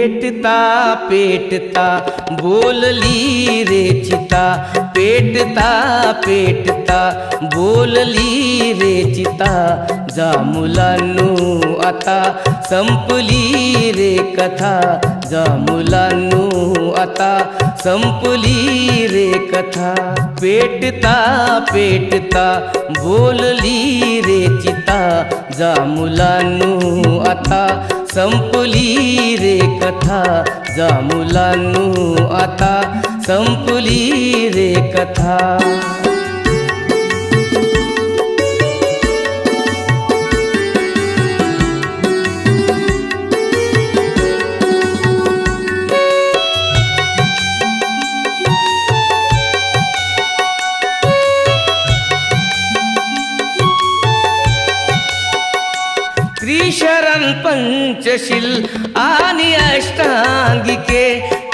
पेटता पेटता बोलली रे चिता, पेटता पेटता बोलली रे चिता, जा मुलांनो आता संपली रे कथा, जा मुलांनो आता संपली रे कथा। पेटता पेटता बोलली रे चिता, जा मुलांनो आता संपली रे कथा, जा मुलांनो आता संपली रे कथा। त्रिशरण पंचशील आणि अष्टांगिके,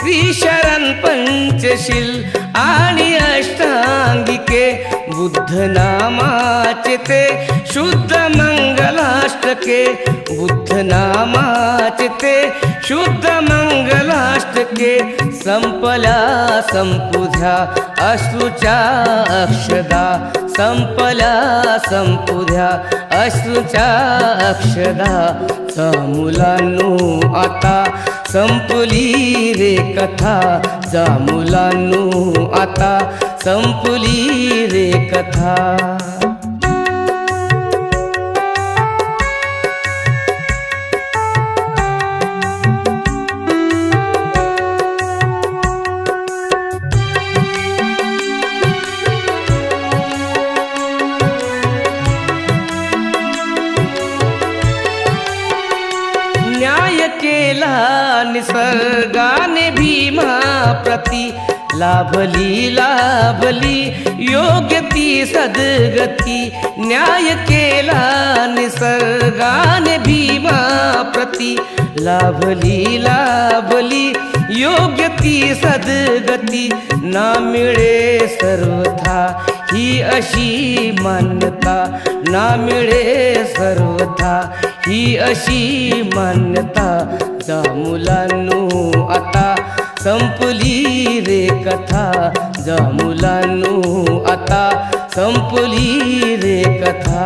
त्रिशरण पंचशील आणि अष्टांगिके, बुद्ध नामाचे ते शुद्ध मंगलाष्टके, बुद्ध नामाचे ते शुद्ध मंगलाष्टके, संपल्या संपुध्या अश्रूच्या अक्षदा, संपल्या संपुध्या अश्रूच्या अक्षदा, जा मुलांनो आता संपली रे कथा, जा मुलांनो आता संपली रे कथा। न्याय केला निसर्गाने भीमा प्रती, लाभली लाभली योग्य ती सद्गती, न्याय केला निसर्गाने भीमा प्रती, लाभली लाभली योग्य ती सद्गती, ना मिळे सर्वथा ही अशी मान्यता, ना मिळे सर्वथा ही अशी मान्यता, जा मुलांनो आता संपली रे कथा, जा मुलांनो आता संपली रे कथा।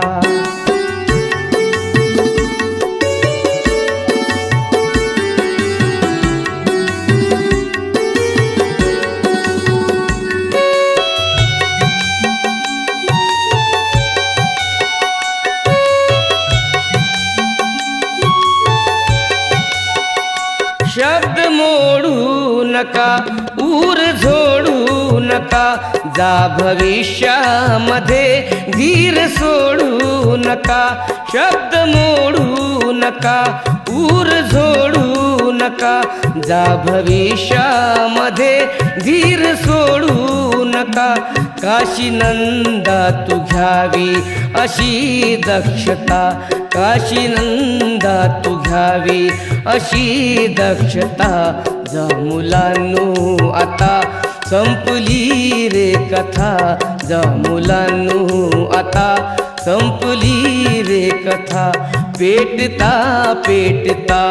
शब्द मोडू नका ऊर झोडू नका, जा भविष्यामध्ये धीर सोडू नका, शब्द मोडू नका ऊर झोडू नका, जा भविष्यामध्ये धीर सोडू नका, काशी नंदा तू घ्यावी अशी दक्षता, काशी नंदा तू घ्यावी अशी दक्षता, जा मुलांनो आता संपली रे कथा, जा मुलांनो आता संपली रे कथा। पेटता पेटता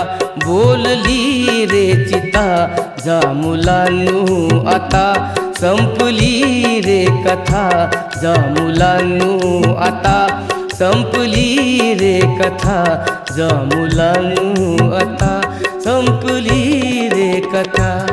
बोलली रे चिता, जा मुलांनो आता संपली रे कथा, जा मुलांनो आता संपली रे कथा, जा मुलांनो आता संपली रे कथा।